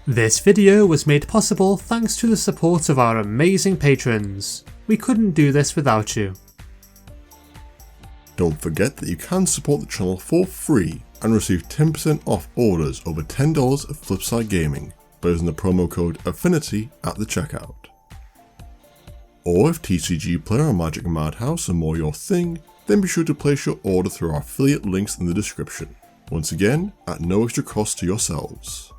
This video was made possible thanks to the support of our amazing patrons. We couldn't do this without you. Don't forget that you can support the channel for free and receive 10% off orders over $10 of Flipside Gaming by using the promo code Affinity at the checkout. Or if TCG Player or Magic Madhouse are more your thing, then be sure to place your order through our affiliate links in the description. Once again, at no extra cost to yourselves.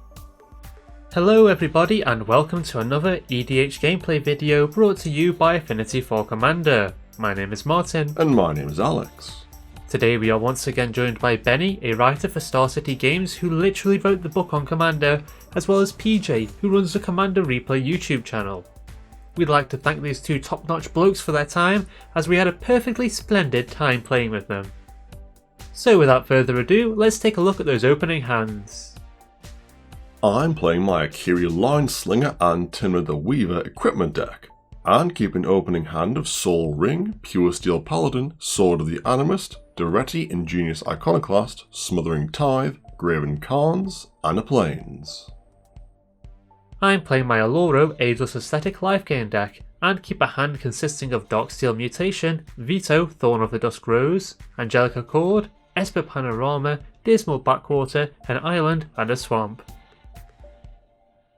Hello everybody and welcome to another EDH gameplay video brought to you by Affinity for Commander. My name is Martin. And my name is Alex. Today we are once again joined by Benny, a writer for Star City Games who literally wrote the book on Commander, as well as PJ, who runs the Commander Replay YouTube channel. We'd like to thank these two top-notch blokes for their time, as we had a perfectly splendid time playing with them. So without further ado, let's take a look at those opening hands. I'm playing my Akiri Line-Slinger and Tymna the Weaver equipment deck, and keep an opening hand of Soul Ring, Pure Steel Paladin, Sword of the Animist, Duretti Ingenious Iconoclast, Smothering Tithe, Graven Khans, and a Plains. I'm playing my Oloro Ageless Aesthetic Life Gain deck, and keep a hand consisting of Darksteel Mutation, Veto Thorn of the Dusk Rose, Angelic Accord, Esper Panorama, Dismal Backwater, an Island, and a Swamp.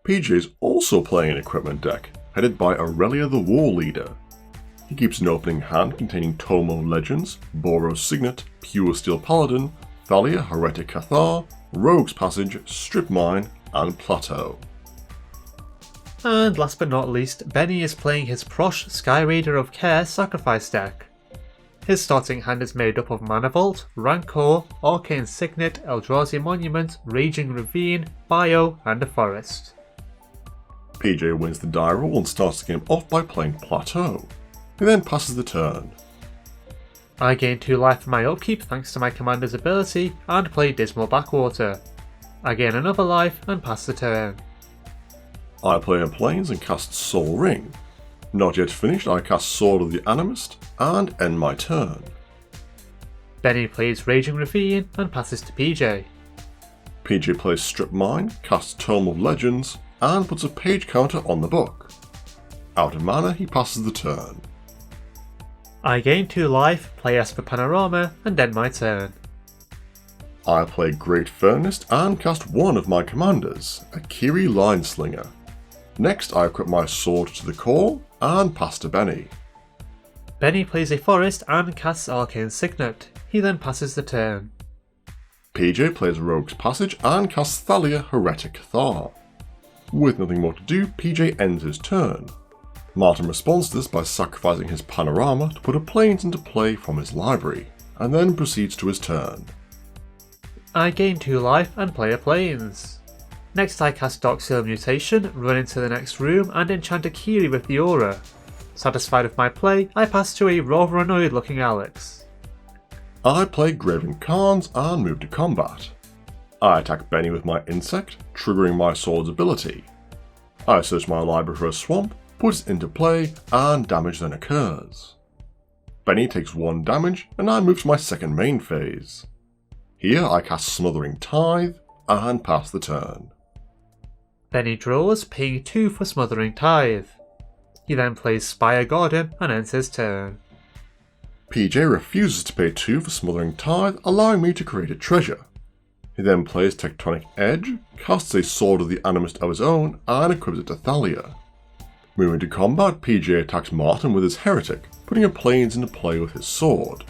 PJ is also playing an equipment deck, headed by Aurelia the War Leader. He keeps an opening hand containing Tomo Legends, Boros Signet, Pure Steel Paladin, Thalia Heretic Cathar, Rogue's Passage, Strip Mine, and Plateau. And last but not least, Benny is playing his Prossh Skyraider of Care Sacrifice deck. His starting hand is made up of Mana Vault, Rancor, Arcane Signet, Eldrazi Monument, Raging Ravine, Bio, and a Forest. PJ wins the die roll and starts the game off by playing Plateau. He then passes the turn. I gain 2 life for my upkeep thanks to my commander's ability and play Dismal Backwater. I gain another life and pass the turn. I play a Plains and cast Soul Ring. Not yet finished, I cast Sword of the Animist and end my turn. Benny plays Raging Ravine and passes to PJ. PJ plays Strip Mine, casts Tome of Legends, and puts a page counter on the book. Out of mana, he passes the turn. I gain 2 life, play Esper Panorama, and end my turn. I play Great Furnace and cast one of my commanders, Akiri Line-Slinger. Next, I equip my sword to the core and pass to Benny. Benny plays a Forest and casts Arcane Signet. He then passes the turn. PJ plays Rogue's Passage and casts Thalia Heretic Cathar. With nothing more to do, PJ ends his turn. Martin responds to this by sacrificing his Panorama to put a Plains into play from his library, and then proceeds to his turn. I gain 2 life and play a Plains. Next I cast Darksteel Mutation, run into the next room and enchant Akiri with the Aura. Satisfied with my play, I pass to a rather annoyed looking Alex. I play Graven Khans and move to combat. I attack Benny with my Insect, triggering my sword's ability. I search my library for a swamp, put it into play, and damage then occurs. Benny takes 1 damage, and I move to my second main phase. Here I cast Smothering Tithe, and pass the turn. Benny draws, paying 2 for Smothering Tithe. He then plays Spire Garden and ends his turn. PJ refuses to pay 2 for Smothering Tithe, allowing me to create a treasure. He then plays Tectonic Edge, casts a Sword of the Animist of his own, and equips it to Thalia. Moving to combat, PJ attacks Martin with his Heretic, putting a Plains into play with his sword.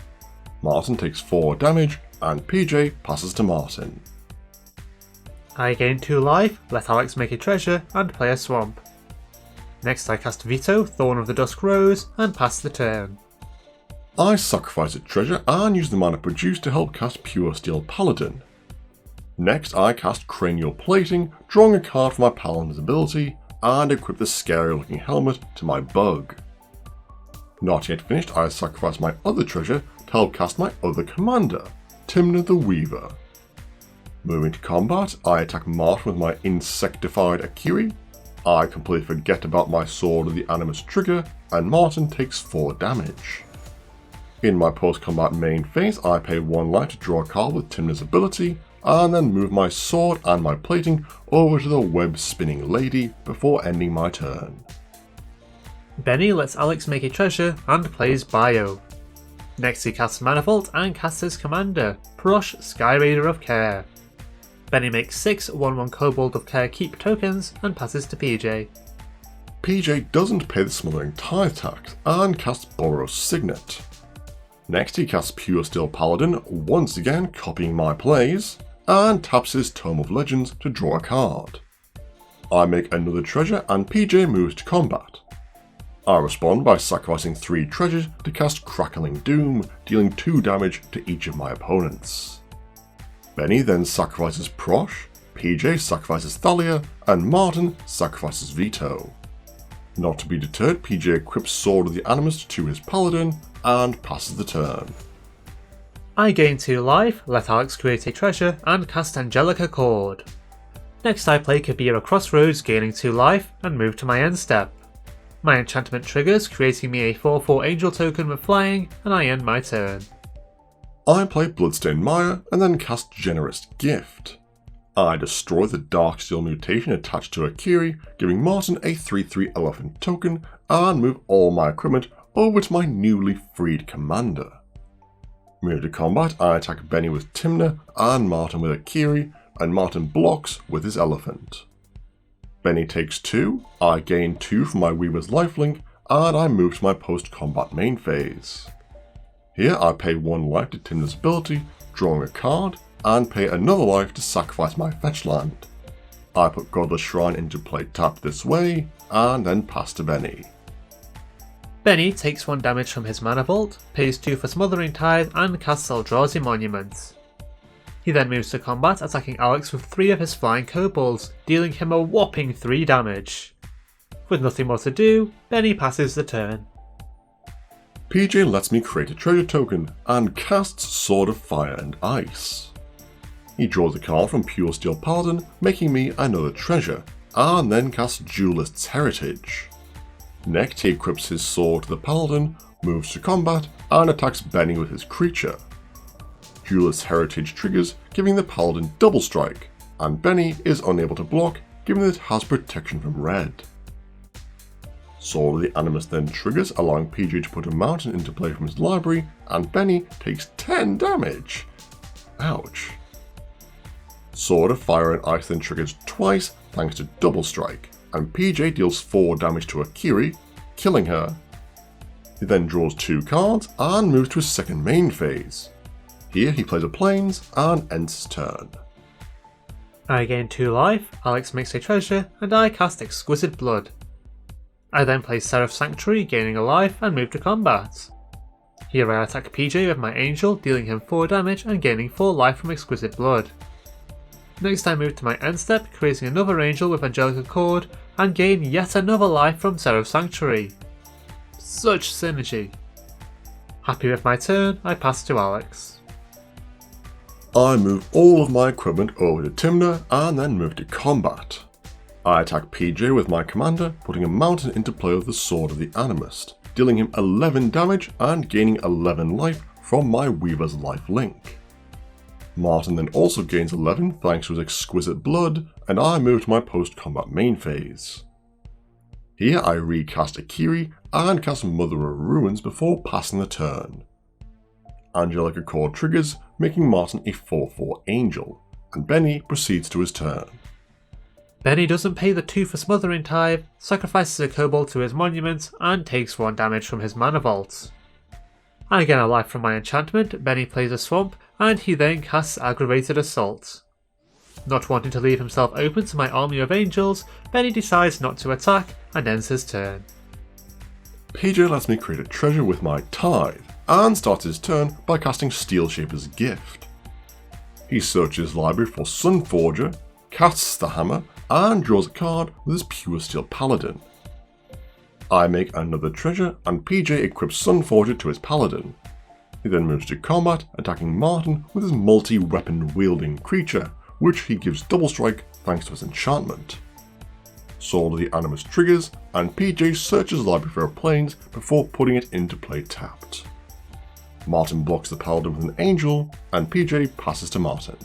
Martin takes 4 damage, and PJ passes to Martin. I gain 2 life, let Alex make a treasure, and play a Swamp. Next I cast Veto, Thorn of the Dusk Rose, and pass the turn. I sacrifice a treasure and use the mana produced to help cast Pure Steel Paladin. Next I cast Cranial Plating, drawing a card from my Paladin's ability, and equip the scary looking helmet to my Bug. Not yet finished, I sacrifice my other treasure to help cast my other commander, Tymna the Weaver. Moving to combat, I attack Martin with my Insectified Akiri. I completely forget about my Sword of the Animist trigger, and Martin takes 4 damage. In my post-combat main phase, I pay 1 life to draw a card with Tymna's ability, and then move my sword and my plating over to the web-spinning lady before ending my turn. Benny lets Alex make a treasure and plays Bio. Next he casts Mana Vault and casts his commander, Prossh, Skyraider of Care. Benny makes 6 1/1 Kobold of Care keep tokens and passes to PJ. PJ doesn't pay the Smothering Tithe tax and casts Boros Signet. Next he casts Pure Steel Paladin, once again copying my plays, and taps his Tome of Legends to draw a card. I make another treasure and PJ moves to combat. I respond by sacrificing 3 treasures to cast Crackling Doom, dealing 2 damage to each of my opponents. Benny then sacrifices Prossh, PJ sacrifices Thalia, and Martin sacrifices Veto. Not to be deterred, PJ equips Sword of the Animist to his Paladin and passes the turn. I gain 2 life, let Alex create a treasure, and cast Angelic Accord. Next I play Kabira Crossroads, gaining 2 life, and move to my end step. My enchantment triggers, creating me a 4/4 angel token with flying, and I end my turn. I play Bloodstained Mire and then cast Generous Gift. I destroy the Darksteel mutation attached to Akiri, giving Martin a 3/3 elephant token, and move all my equipment over to my newly freed commander. Moving to combat, I attack Benny with Tymna and Martin with Akiri, and Martin blocks with his elephant. Benny takes 2, I gain 2 from my Weaver's Lifelink, and I move to my post-combat main phase. Here I pay 1 life to Tymna's ability, drawing a card, and pay another life to sacrifice my fetch land. I put Godless Shrine into play tapped this way, and then pass to Benny. Benny takes 1 damage from his Mana Vault, pays 2 for Smothering Tithe, and casts Eldrazi Monument. He then moves to combat, attacking Alex with 3 of his flying kobolds, dealing him a whopping 3 damage. With nothing more to do, Benny passes the turn. PJ lets me create a treasure token and casts Sword of Fire and Ice. He draws a card from Pure Steel Paladin, making me another treasure, and then casts Duelist's Heritage. Next he equips his sword to the Paladin, moves to combat, and attacks Benny with his creature. Duelist's Heritage triggers, giving the Paladin double strike, and Benny is unable to block, given that it has protection from red. Sword of the Animist then triggers, allowing PJ to put a mountain into play from his library, and Benny takes 10 damage. Ouch. Sword of Fire and Ice then triggers twice thanks to double strike, and PJ deals 4 damage to Akiri, killing her. He then draws 2 cards and moves to his second main phase. Here he plays a Plains and ends his turn. I gain 2 life, Alex makes a treasure, and I cast Exquisite Blood. I then play Seraph Sanctuary, gaining a life, and move to combat. Here I attack PJ with my Angel, dealing him 4 damage and gaining 4 life from Exquisite Blood. Next I move to my end step, creating another Angel with Angelic Accord, and gain yet another life from Seraph Sanctuary. Such synergy. Happy with my turn, I pass to Alex. I move all of my equipment over to Tymna and then move to combat. I attack PJ with my commander, putting a mountain into play with the Sword of the Animist, dealing him 11 damage and gaining 11 life from my Weaver's Lifelink. Martin then also gains 11 thanks to his Exquisite Blood, and I move to my post-combat main phase. Here I recast Akiri and cast Mother of Ruins before passing the turn. Angelic Accord triggers, making Martin a 4/4 Angel, and Benny proceeds to his turn. Benny doesn't pay the 2 for Smothering Tithe, sacrifices a kobold to his monument, and takes 1 damage from his Mana Vault. I gain a life from my enchantment, Benny plays a Swamp, and he then casts Aggravated Assault. Not wanting to leave himself open to my army of angels, Benny decides not to attack and ends his turn. PJ lets me create a treasure with my Tithe, and starts his turn by casting Steelshaper's Gift. He searches his library for Sunforger, casts the hammer, and draws a card with his Pure Steel Paladin. I make another treasure, and PJ equips Sunforger to his Paladin. He then moves to combat, attacking Martin with his multi-weapon wielding creature, which he gives double strike thanks to his enchantment. Sword of the Animist triggers, and PJ searches his library for a Plains before putting it into play tapped. Martin blocks the Paladin with an Angel, and PJ passes to Martin.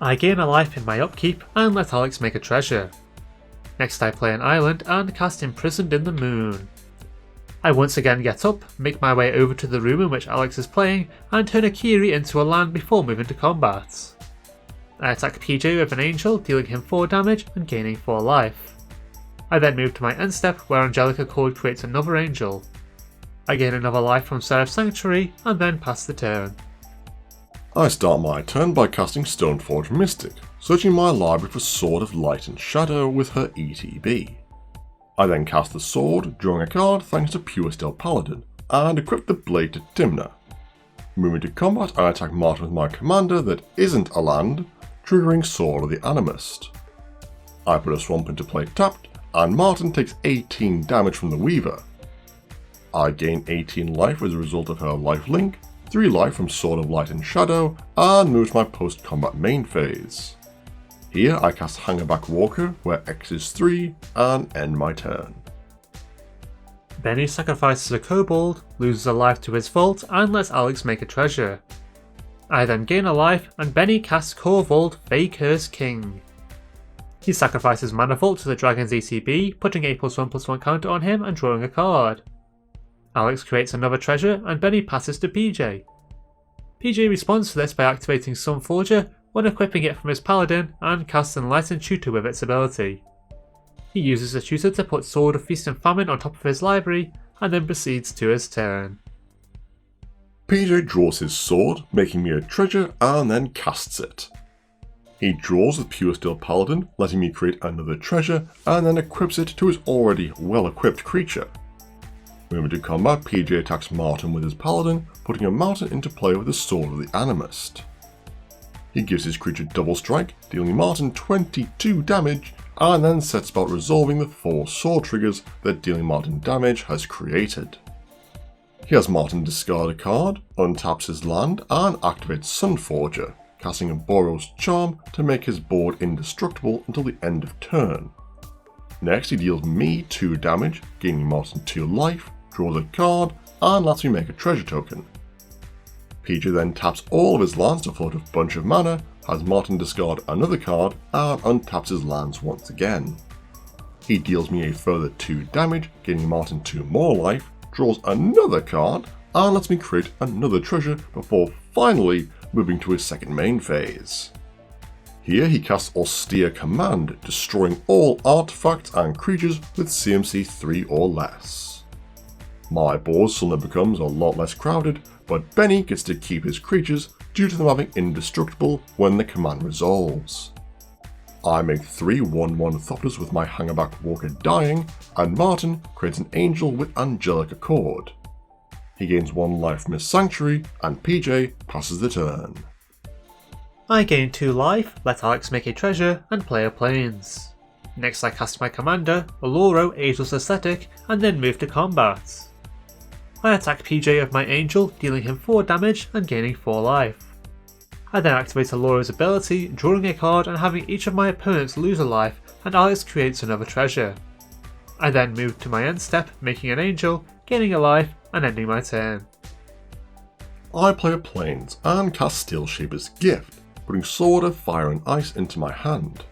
I gain a life in my upkeep and let Alex make a treasure. Next I play an island and cast Imprisoned in the Moon. I once again get up, make my way over to the room in which Alex is playing, and turn Akiri into a land before moving to combat. I attack PJ with an angel, dealing him 4 damage and gaining 4 life. I then move to my end step where Angelic Accord creates another angel. I gain another life from Seraph Sanctuary and then pass the turn. I start my turn by casting Stoneforge Mystic, searching my library for Sword of Light and Shadow with her ETB. I then cast the sword, drawing a card thanks to Pure Steel Paladin, and equip the blade to Tymna. Moving to combat, I attack Martin with my commander that isn't a land, triggering Sword of the Animist. I put a swamp into play tapped, and Martin takes 18 damage from the Weaver. I gain 18 life as a result of her lifelink, 3 life from Sword of Light and Shadow, and move to my post-combat main phase. Here I cast Hangerback Walker, where X is 3, and end my turn. Benny sacrifices a kobold, loses a life to his vault, and lets Alex make a treasure. I then gain a life, and Benny casts Korvold, Fey-Curse King. He sacrifices Mana Vault to the dragon's ETB, putting a +1/+1 counter on him and drawing a card. Alex creates another treasure, and Benny passes to PJ. PJ responds to this by activating Sunforger when equipping it from his paladin and casts Enlightened Tutor with its ability. He uses the tutor to put Sword of Feast and Famine on top of his library, and then proceeds to his turn. PJ draws his sword, making me a treasure, and then casts it. He draws with Pure Steel Paladin, letting me create another treasure, and then equips it to his already well-equipped creature. Moving to combat, PJ attacks Martin with his paladin, putting a Martin into play with the Sword of the Animist. He gives his creature double strike, dealing Martin 22 damage, and then sets about resolving the 4 sword triggers that dealing Martin damage has created. He has Martin discard a card, untaps his land, and activates Sunforger, casting a Boros Charm to make his board indestructible until the end of turn. Next he deals me 2 damage, gaining Martin 2 life, draws a card, and lets me make a treasure token. PJ then taps all of his lands to float a bunch of mana, has Martin discard another card, and untaps his lands once again. He deals me a further 2 damage, gaining Martin 2 more life, draws another card, and lets me create another treasure before finally moving to his second main phase. Here he casts Austere Command, destroying all artifacts and creatures with CMC 3 or less. My board suddenly becomes a lot less crowded, but Benny gets to keep his creatures due to them having indestructible when the command resolves. I make 3 1/1 Thopters with my Hangerback Walker dying, and Martin creates an angel with Angelic Accord. He gains 1 life from his Sanctuary, and PJ passes the turn. I gain 2 life, let Alex make a treasure, and play a plains. Next I cast my commander, Oloro, Ageless Aesthetic, and then move to combat. I attack PJ with my angel, dealing him 4 damage and gaining 4 life. I then activate Oloro's ability, drawing a card and having each of my opponents lose a life, and Alex creates another treasure. I then move to my end step, making an angel, gaining a life, and ending my turn. I play a plains and cast Steel Shaper's Gift, putting Sword of Fire and Ice into my hand.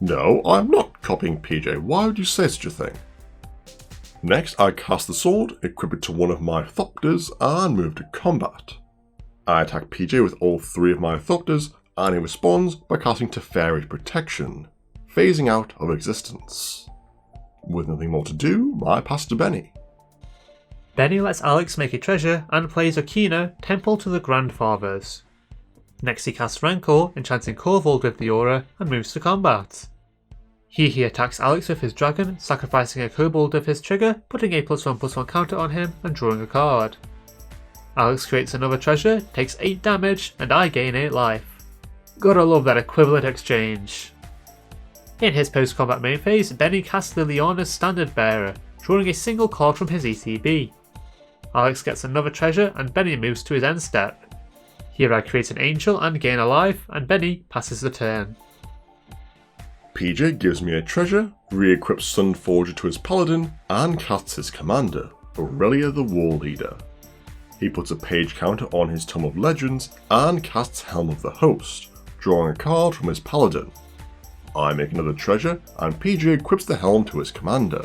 No, I'm not copying PJ, why would you say such a thing? Next I cast the sword, equip it to one of my Thopters, and move to combat. I attack PJ with all 3 of my Thopters, and he responds by casting Teferi's Protection, phasing out of existence. With nothing more to do, I pass to Benny. Benny lets Alex make a treasure and plays Okina, Temple to the Grandfathers. Next he casts Rancor, enchanting Korvold with the aura, and moves to combat. Here he attacks Alex with his dragon, sacrificing a kobold of his trigger, putting a +1/+1 counter on him and drawing a card. Alex creates another treasure, takes 8 damage, and I gain 8 life. Gotta love that equivalent exchange. In his post-combat main phase, Benny casts Liliana's Standard Bearer, drawing a single card from his ETB. Alex gets another treasure and Benny moves to his end step. Here I create an angel and gain a life, and Benny passes the turn. PJ gives me a treasure, re-equips Sunforger to his paladin, and casts his commander, Aurelia the War Leader. He puts a page counter on his Tome of Legends and casts Helm of the Host, drawing a card from his paladin. I make another treasure, and PJ equips the helm to his commander.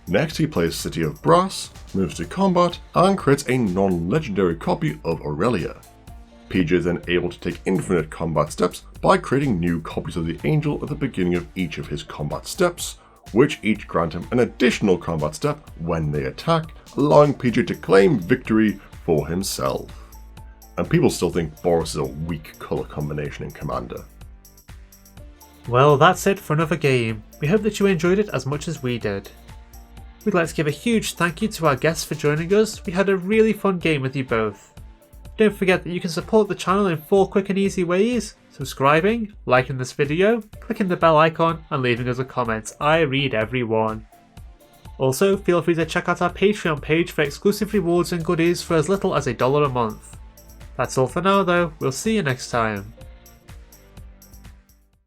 Next he plays City of Brass, moves to combat, and creates a non-legendary copy of Aurelia. PJ is then able to take infinite combat steps by creating new copies of the Angel at the beginning of each of his combat steps, which each grant him an additional combat step when they attack, allowing PJ to claim victory for himself. And people still think Boros is a weak colour combination in Commander. Well, that's it for another game. We hope that you enjoyed it as much as we did. We'd like to give a huge thank you to our guests for joining us. We had a really fun game with you both. Don't forget that you can support the channel in 4 quick and easy ways: subscribing, liking this video, clicking the bell icon, and leaving us a comment. I read every one. Also, feel free to check out our Patreon page for exclusive rewards and goodies for as little as $1 a month. That's all for now though, we'll see you next time.